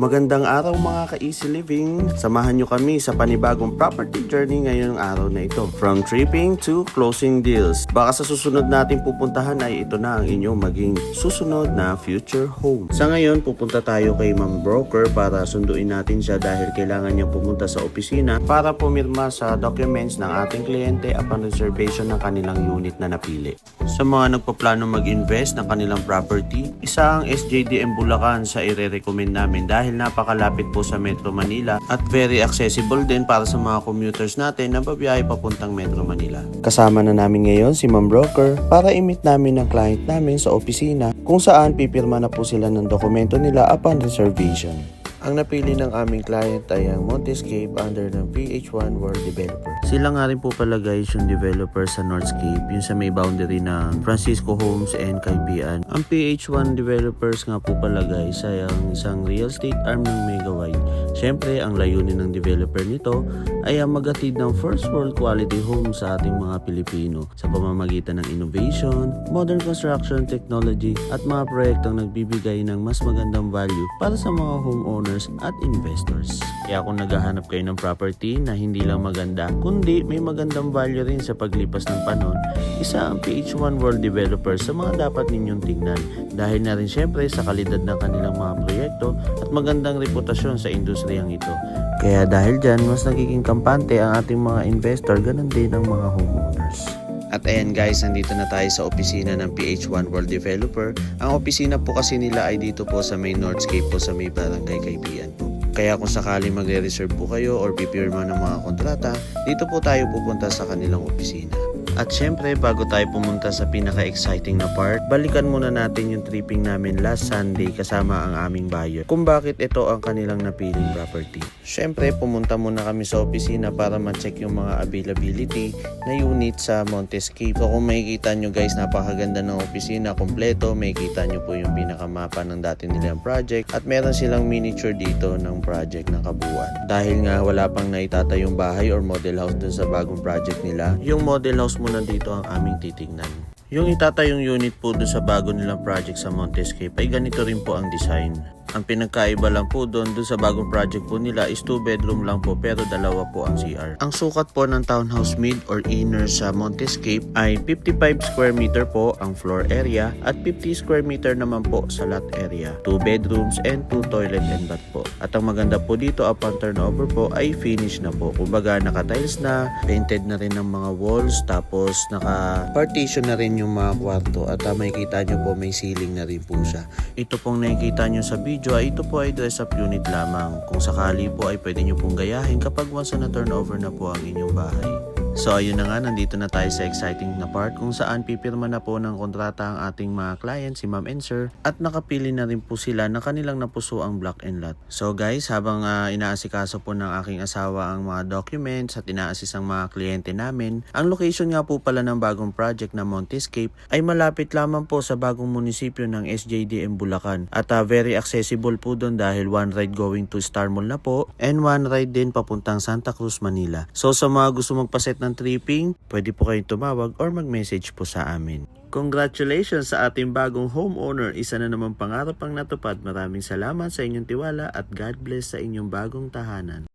Magandang araw mga ka-easy living. Samahan nyo kami sa panibagong property journey ngayong araw na ito. From tripping to closing deals. Baka sa susunod natin pupuntahan ay ito na ang inyong maging susunod na future home. Sa ngayon, pupunta tayo kay Ma'am Broker para sunduin natin siya dahil kailangan niyang pumunta sa opisina para pumirma sa documents ng ating kliyente upon reservation ng kanilang unit na napili. Sa mga nagpaplano mag-invest ng kanilang property, isa ang SJDM Bulacan sa ire-recommend namin dahil napakalapit po sa Metro Manila at very accessible din para sa mga commuters natin na babiyahe papuntang Metro Manila. Kasama na namin ngayon si Ma'am Broker para i-meet namin ang client namin sa opisina kung saan pipirma na po sila ng dokumento nila upon reservation. Ang napili ng aming client ay ang Montescape under ng PH1 World Developer. Sila nga rin po pala guys yung developer sa Northscape, yung sa may boundary ng Francisco Homes and Caypian. Ang PH1 Developers nga po pala guys ay ang isang real estate arm ng Megawide. Siyempre, ang layunin ng developer nito ay ang maghatid ng first world quality home sa ating mga Pilipino sa pamamagitan ng innovation, modern construction technology at mga proyektong nagbibigay ng mas magandang value para sa mga homeowners at investors. Kaya kung naghahanap kayo ng property na hindi lang maganda, kundi may magandang value rin sa paglipas ng panahon, isa ang PH1 World Developer sa mga dapat ninyong tingnan dahil na rin syempre sa kalidad ng kanilang mga proyekto at magandang reputasyon sa industriyang ito. Kaya dahil dyan, mas nagiging kampante ang ating mga investor, ganun din ang mga homeowners. At ayan guys, nandito na tayo sa opisina ng PH1 World Developer. Ang opisina po kasi nila ay dito po sa may Northscape po sa may Barangay Caypian po. Kaya kung sakali magre-reserve po kayo or pipirma ng mga kontrata, dito po tayo pupunta sa kanilang opisina. At syempre, bago tayo pumunta sa pinaka-exciting na part, balikan muna natin yung tripping namin last Sunday kasama ang aming buyer kung bakit ito ang kanilang napiling property. Syempre, pumunta muna kami sa opisina para ma-check yung mga availability na unit sa Montescape. So kung makikita nyo guys, napakaganda ng opisina, kompleto. Makikita nyo po yung pinakamapa ng dati nilang project at meron silang miniature dito ng project ng kabuuan. Dahil nga wala pang naitatayong bahay or model house dun sa bagong project nila, yung model house muna dito ang aming titignan. Yung itatayong unit po doon sa bago nilang project sa Montescape ay ganito rin po ang design. Ang pinagkaiba lang po doon sa bagong project po nila is 2 bedroom lang po pero dalawa po ang CR. Ang sukat po ng townhouse mid or inner sa Montescape ay 55 square meter po ang floor area at 50 square meter naman po sa lot area. 2 bedrooms and 2 toilet and bath po. At ang maganda po dito upon turnover po ay finish na po. Kumbaga naka-tiles na, painted na rin ng mga walls, tapos naka-partition na rin yung mga kwarto at makikita nyo po may ceiling na rin po siya. Ito pong nakikita nyo sa video ay ito po ay dress up unit lamang. Kung sakali po ay pwede nyo pong gayahin kapag once na turnover na po ang inyong bahay. So ayun na nga, nandito na tayo sa exciting na part kung saan pipirma na po ng kontrata ang ating mga client, si Ma'am and Sir, at nakapili na rin po sila na kanilang napuso ang block and lot. So guys, habang inaasikaso po ng aking asawa ang mga documents at inaasis ang mga kliyente namin, ang location nga po pala ng bagong project na Montescape ay malapit lamang po sa bagong munisipyo ng SJDM Bulacan at very accessible po doon dahil one ride going to Star Mall na po and one ride din papuntang Santa Cruz, Manila. So sa mga gusto magpaset ng tripping, pwede po kayong tumawag or mag-message po sa amin. Congratulations sa ating bagong homeowner. Isa na naman pangarap ang natupad. Maraming salamat sa inyong tiwala at God bless sa inyong bagong tahanan.